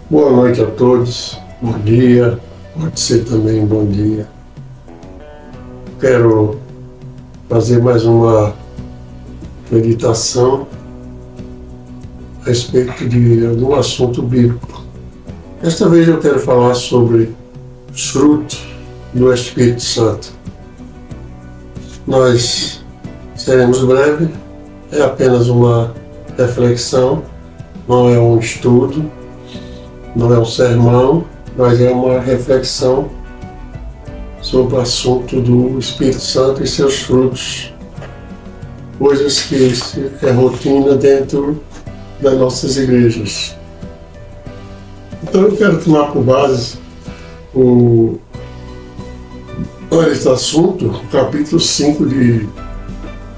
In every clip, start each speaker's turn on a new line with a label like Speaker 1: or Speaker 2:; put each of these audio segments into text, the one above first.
Speaker 1: Boa noite a todos, bom dia, pode ser também bom dia. Quero fazer mais uma meditação a respeito de algum assunto bíblico. Desta vez eu quero falar sobre os frutos do Espírito Santo. Nós seremos breves, é apenas uma reflexão, não é um estudo, não é um sermão, mas é uma reflexão sobre o assunto do Espírito Santo e seus frutos, coisas que é rotina dentro das nossas igrejas. Então eu quero tomar por base esse assunto, o capítulo 5 de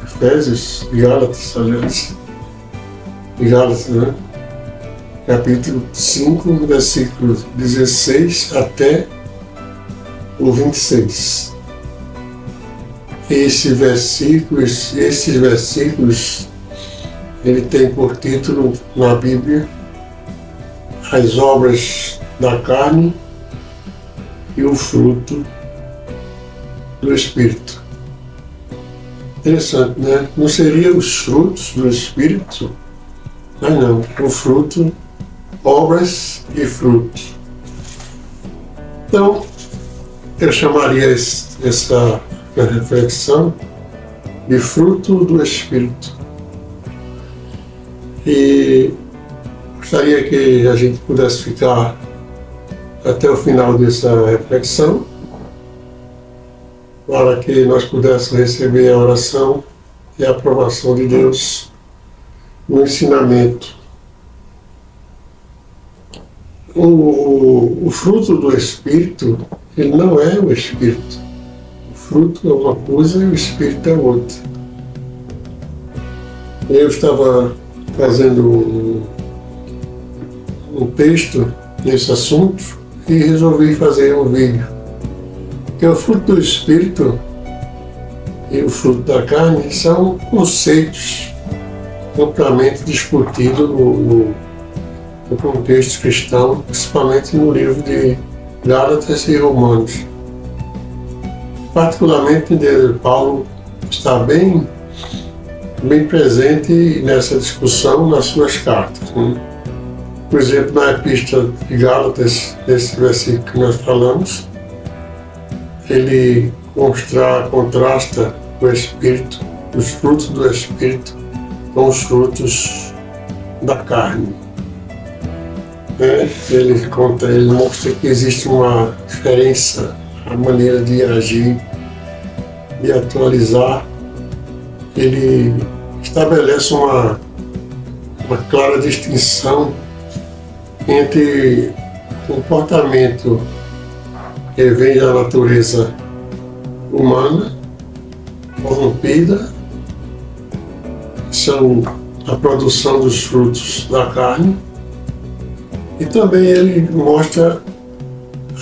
Speaker 1: Efésios, de Gálatas, aliás, de Gálatas, né? Capítulo 5, versículos 16 até o 26. Esses versículos, ele tem por título na Bíblia as obras da carne e o fruto do Espírito. Interessante, né? Não seria os frutos do Espírito, mas não, o fruto, obras e frutos. Então, eu chamaria essa reflexão de fruto do Espírito. E gostaria que a gente pudesse ficar até o final dessa reflexão, para que nós pudéssemos receber a oração e a aprovação de Deus no ensinamento. O fruto do Espírito, ele não é o Espírito. O fruto é uma coisa e o Espírito é outra. Eu estava fazendo um texto nesse assunto e resolvi fazer um vídeo. Porque o fruto do Espírito e o fruto da carne são conceitos amplamente discutidos no contexto cristão, principalmente no livro de Gálatas e Romanos. Particularmente, Paulo está bem presente nessa discussão nas suas cartas, né? Por exemplo, na Epístola de Gálatas, nesse versículo que nós falamos, ele contrasta o Espírito, os frutos do Espírito, com os frutos da carne. Ele mostra que existe uma diferença na maneira de agir, de atualizar. Ele estabelece uma clara distinção entre comportamento que vem da natureza humana, corrompida, que são a produção dos frutos da carne, e também ele mostra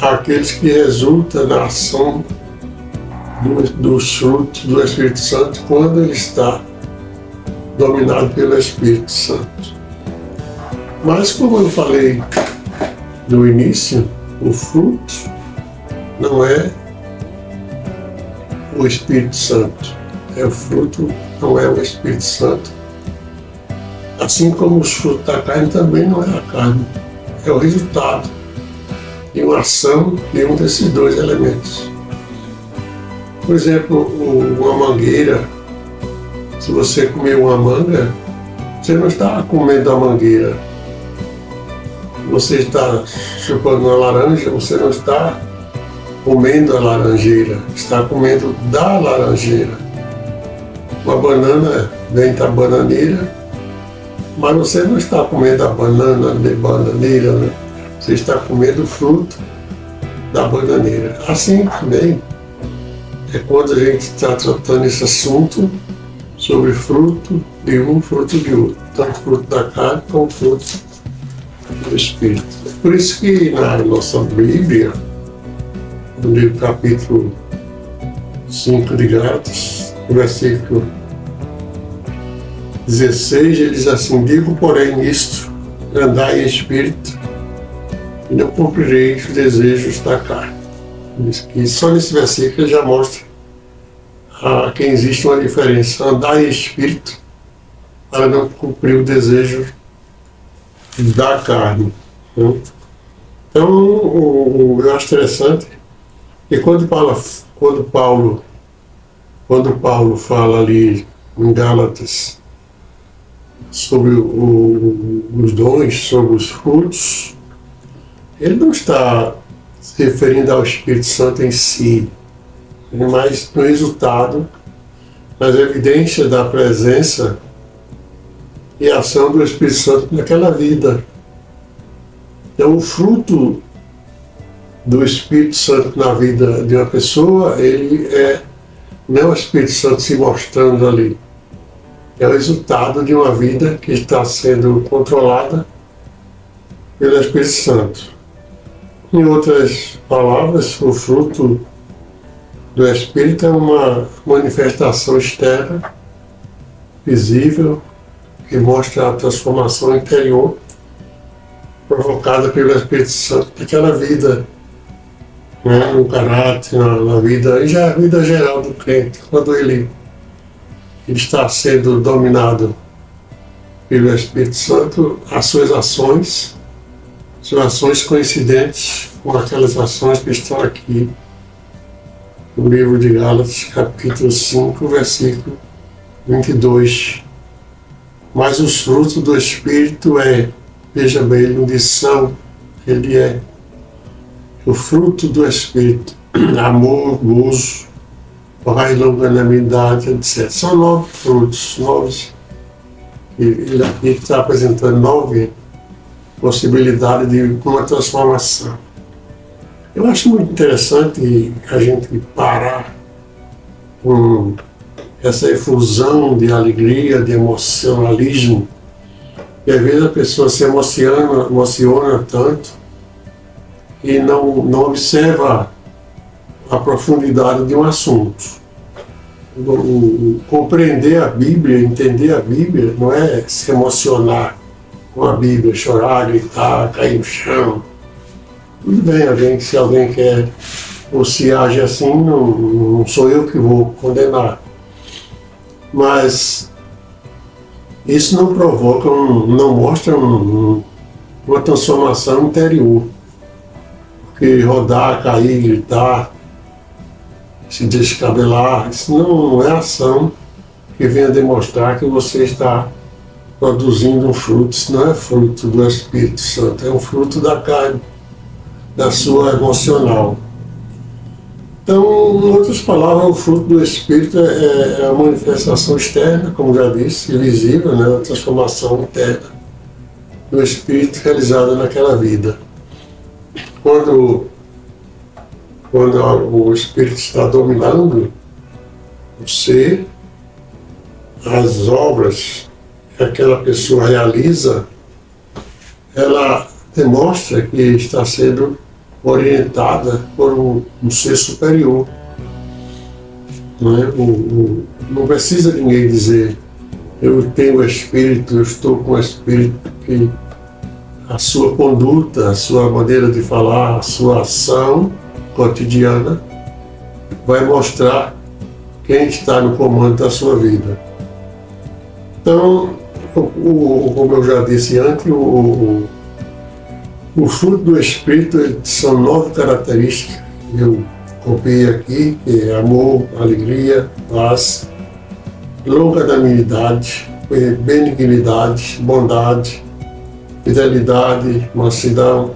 Speaker 1: aqueles que resultam na ação dos frutos do Espírito Santo quando ele está dominado pelo Espírito Santo. Mas, como eu falei no início, o fruto não é o Espírito Santo. O fruto não é o Espírito Santo. Assim como os frutos da carne também não é a carne. É o resultado de uma ação de um desses dois elementos. Por exemplo, uma mangueira, se você comer uma manga, você não está comendo a mangueira. Você está chupando uma laranja, você não está comendo a laranjeira, está comendo da laranjeira. Uma banana vem da bananeira, mas você não está comendo a banana de bananeira, né? Você está comendo o fruto da bananeira. Assim também é quando a gente está tratando esse assunto sobre fruto de um, fruto de outro. Tanto fruto da carne como fruto do Espírito. Por isso que na nossa Bíblia, no livro capítulo 5 de Gálatas, versículo 16, ele diz assim: digo, porém, nisto, andai em espírito, e não cumprireis os desejos da carne. E só nesse versículo ele já mostra que existe uma diferença, andar em espírito para não cumprir o desejo da carne. Né? Então, eu acho interessante que quando Paulo fala ali em Gálatas sobre os dons, sobre os frutos, ele não está se referindo ao Espírito Santo em si, mas no resultado, nas evidências da presença e ação do Espírito Santo naquela vida. Então, o fruto do Espírito Santo na vida de uma pessoa, não é o Espírito Santo se mostrando ali. É o resultado de uma vida que está sendo controlada pelo Espírito Santo. Em outras palavras, o fruto do Espírito é uma manifestação externa, visível, que mostra a transformação interior provocada pelo Espírito Santo naquela vida, né, no caráter, na vida, e já a vida geral do crente, quando ele está sendo dominado pelo Espírito Santo, as suas ações são ações coincidentes com aquelas ações que estão aqui no livro de Gálatas, capítulo 5, versículo 22. Mas os frutos do Espírito veja bem, ele não diz são, ele é o fruto do Espírito, amor, gozo, paz, longanimidade, etc. São 9 frutos, 9. Ele aqui está apresentando 9 possibilidades de uma transformação. Eu acho muito interessante a gente parar com essa efusão de alegria, de emocionalismo, e às vezes a pessoa se emociona tanto e não observa a profundidade de um assunto. Compreender a Bíblia, entender a Bíblia, não é se emocionar com a Bíblia, chorar, gritar, cair no chão. Tudo bem, se alguém quer ou se age assim, não sou eu que vou condenar. Mas isso não provoca, não mostra uma transformação interior. Porque rodar, cair, gritar, se descabelar, isso não é ação que venha demonstrar que você está produzindo um fruto. Isso não é fruto do Espírito Santo, é um fruto da carne, da sua emocional. Então, em outras palavras, o fruto do Espírito é a manifestação externa, como já disse, visível, né, a transformação interna do Espírito realizada naquela vida. Quando o Espírito está dominando você, as obras que aquela pessoa realiza, ela demonstra que está sendo orientada por um ser superior. Não precisa ninguém dizer, eu tenho o Espírito, eu estou com o Espírito, que a sua conduta, a sua maneira de falar, a sua ação cotidiana vai mostrar quem está no comando da sua vida. Então, como eu já disse antes, o fruto do Espírito são 9 características. Eu copiei aqui, que é amor, alegria, paz, longanimidade, benignidade, bondade, fidelidade, mansidão,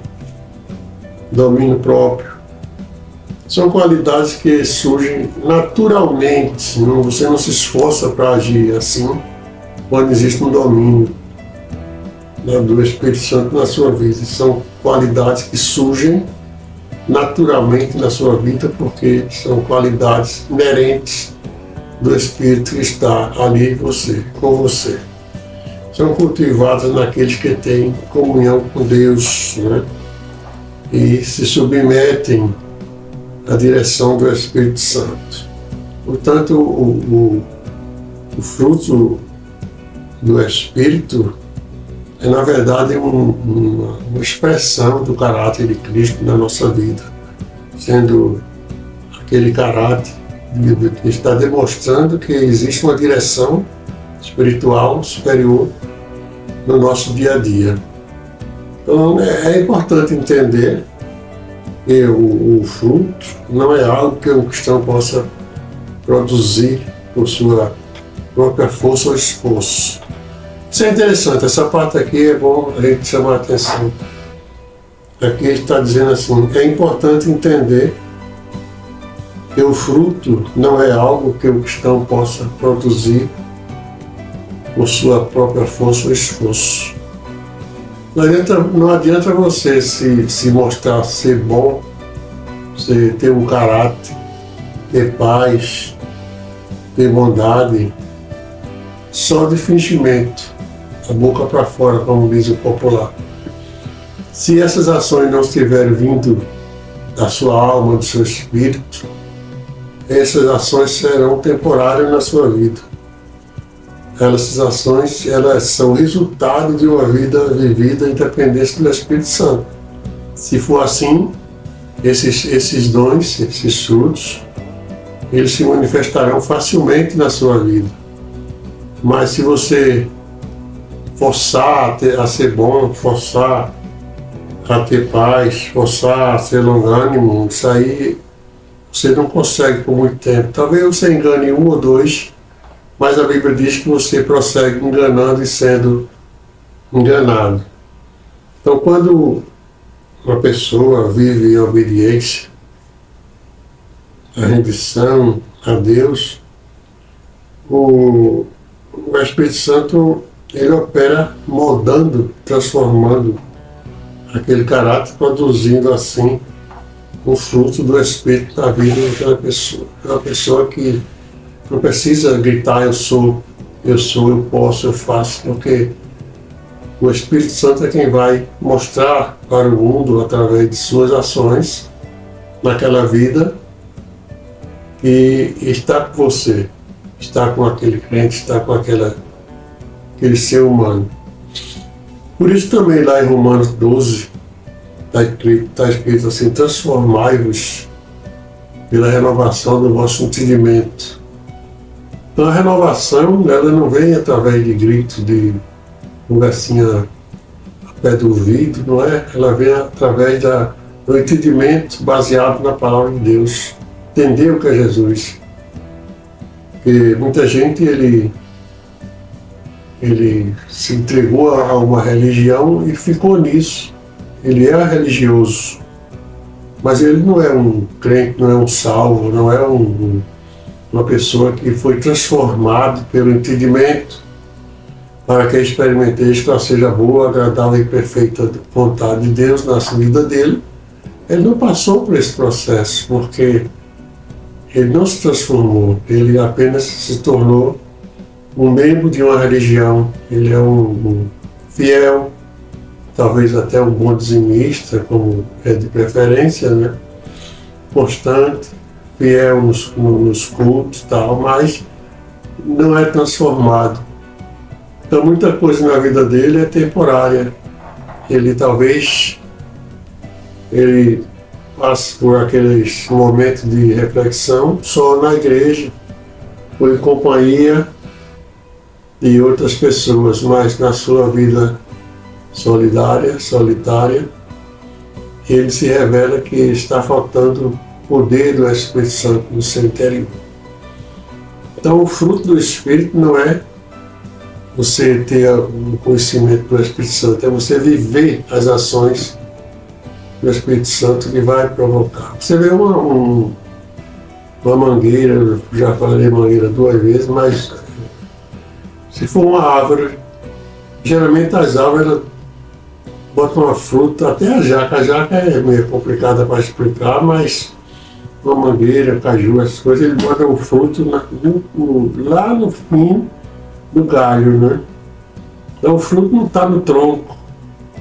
Speaker 1: domínio próprio. São qualidades que surgem naturalmente, você não se esforça para agir assim, quando existe um domínio, né, do Espírito Santo na sua vida. São qualidades que surgem naturalmente na sua vida, porque são qualidades inerentes do Espírito que está ali com você. São cultivadas naqueles que têm comunhão com Deus, né, e se submetem à direção do Espírito Santo. Portanto, o fruto do Espírito é na verdade uma expressão do caráter de Cristo na nossa vida, sendo aquele caráter que está demonstrando que existe uma direção espiritual superior no nosso dia a dia. Então é importante entender que o fruto não é algo que o cristão possa produzir por sua própria força ou esforço. Isso é interessante, essa parte aqui é bom a gente chamar a atenção. Aqui ele está dizendo assim, é importante entender que o fruto não é algo que o cristão possa produzir por sua própria força ou esforço. Não adianta você se mostrar ser bom, você ter um caráter, ter paz, ter bondade, só de fingimento, a boca para fora, como diz o popular. Se essas ações não estiverem vindo da sua alma, do seu espírito, essas ações serão temporárias na sua vida. Essas ações, elas são resultado de uma vida vivida independente do Espírito Santo. Se for assim, esses dons, esses frutos, eles se manifestarão facilmente na sua vida. Mas se você forçar a ser bom, forçar a ter paz, forçar a ser longânimo, isso aí você não consegue por muito tempo. Talvez você engane um ou dois, mas a Bíblia diz que você prossegue enganando e sendo enganado. Então, quando uma pessoa vive em obediência, a rendição a Deus, o Espírito Santo ele opera moldando, transformando aquele caráter, produzindo assim o fruto do Espírito na vida daquela pessoa. É uma pessoa que não precisa gritar eu sou, eu posso, eu faço, porque o Espírito Santo é quem vai mostrar para o mundo, através de suas ações, naquela vida, que está com você, está com aquele crente, está com aquele ser humano. Por isso também lá em Romanos 12, está escrito assim, transformai-vos pela renovação do vosso entendimento. Então a renovação, ela não vem através de gritos, de conversinha a pé do ouvido, não é? Ela vem através do entendimento baseado na palavra de Deus. Entender o que é Jesus. Porque muita gente, ele se entregou a uma religião e ficou nisso. Ele é religioso, mas ele não é um crente, não é um salvo, não é uma pessoa que foi transformado pelo entendimento para que experimenteis qual seja a boa, agradável e perfeita vontade de Deus na vida dele. Ele não passou por esse processo, porque ele não se transformou, ele apenas se tornou um membro de uma religião. Ele é um fiel, talvez até um bom dizimista, como é de preferência, né? Constante, fiel nos cultos e tal, mas não é transformado. Então muita coisa na vida dele é temporária. Ele passa por aqueles momentos de reflexão só na igreja, ou em companhia de outras pessoas, mas na sua vida solitária, ele se revela que está faltando poder do Espírito Santo no seu interior. Então o fruto do Espírito não é você ter um conhecimento do Espírito Santo, é você viver as ações do Espírito Santo que vai provocar. Você vê uma mangueira, eu já falei mangueira 2 vezes, mas se for uma árvore, geralmente as árvores botam uma fruta, até a jaca é meio complicada para explicar, mas uma mangueira, caju, essas coisas, ele bota o fruto lá no fim do galho, né? Então o fruto não está no tronco.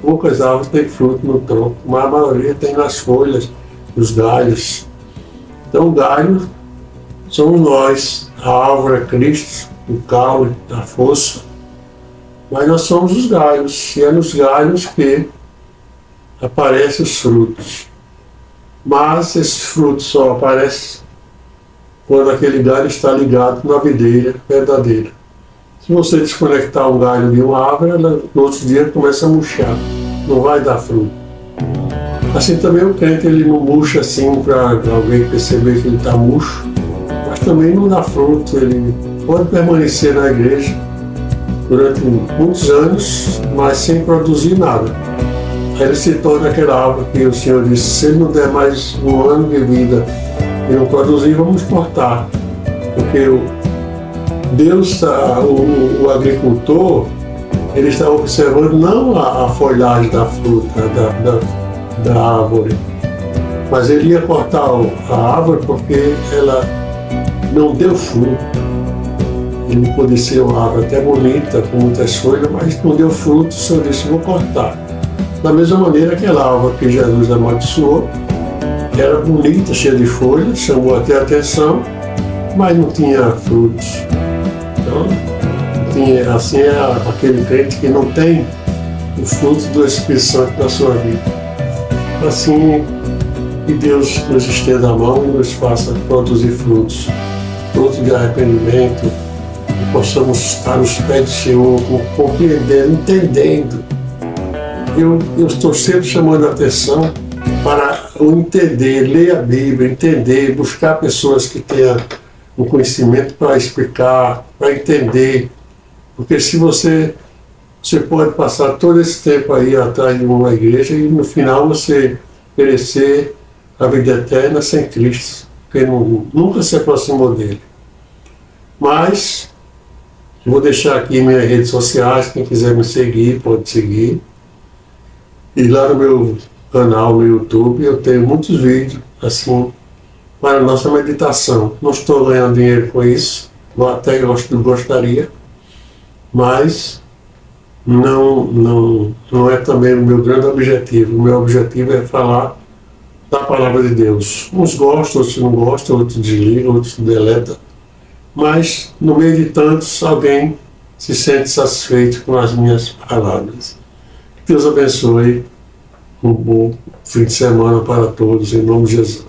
Speaker 1: Poucas árvores têm fruto no tronco, mas a maioria tem nas folhas, nos galhos. Então o galho somos nós, a árvore é Cristo, o caule, a força, Mas nós somos os galhos, e é nos galhos que aparecem os frutos. Mas esses frutos só aparecem quando aquele galho está ligado na videira verdadeira. Se você desconectar um galho de uma árvore, ela no outro dia começa a murchar, não vai dar fruto. Assim também o crente, ele não murcha assim para alguém perceber que ele está murcho, mas também não dá fruto. Ele pode permanecer na igreja durante muitos anos, mas sem produzir nada. Aí ele se torna aquela árvore que o Senhor disse: se ele não der mais um ano de vida e não produzir, vamos cortar. Porque Deus, o agricultor, ele está observando não a folhagem da fruta, da árvore, mas ele ia cortar a árvore porque ela não deu fruto. Ele podia ser uma árvore até bonita, com muitas folhas, mas não deu fruto. O Senhor disse: vou cortar. Da mesma maneira, aquela árvore que Jesus amaldiçoou, era bonita, cheia de folhas, chamou até a atenção, mas não tinha frutos. Então, assim é aquele crente que não tem o fruto do Espírito Santo na sua vida. Assim, que Deus nos estenda a mão e nos faça produzir frutos de arrependimento, que possamos estar nos pés do Senhor, compreendendo, entendendo. Eu estou sempre chamando a atenção para o entender, ler a Bíblia, entender, buscar pessoas que tenham o conhecimento para explicar, para entender. Porque se você pode passar todo esse tempo aí atrás de uma igreja e no final você perecer a vida eterna sem Cristo, porque nunca se aproximou dele. Mas vou deixar aqui minhas redes sociais, quem quiser me seguir, pode seguir. E lá no meu canal no YouTube eu tenho muitos vídeos assim para a nossa meditação. Não estou ganhando dinheiro com isso, até gostaria, mas não é também o meu grande objetivo. O meu objetivo é falar da palavra de Deus. Uns gostam, outros não gostam, outros desligam, outros deletam. Mas no meio de tantos, alguém se sente satisfeito com as minhas palavras. Que Deus abençoe. Um bom fim de semana para todos, em nome de Jesus.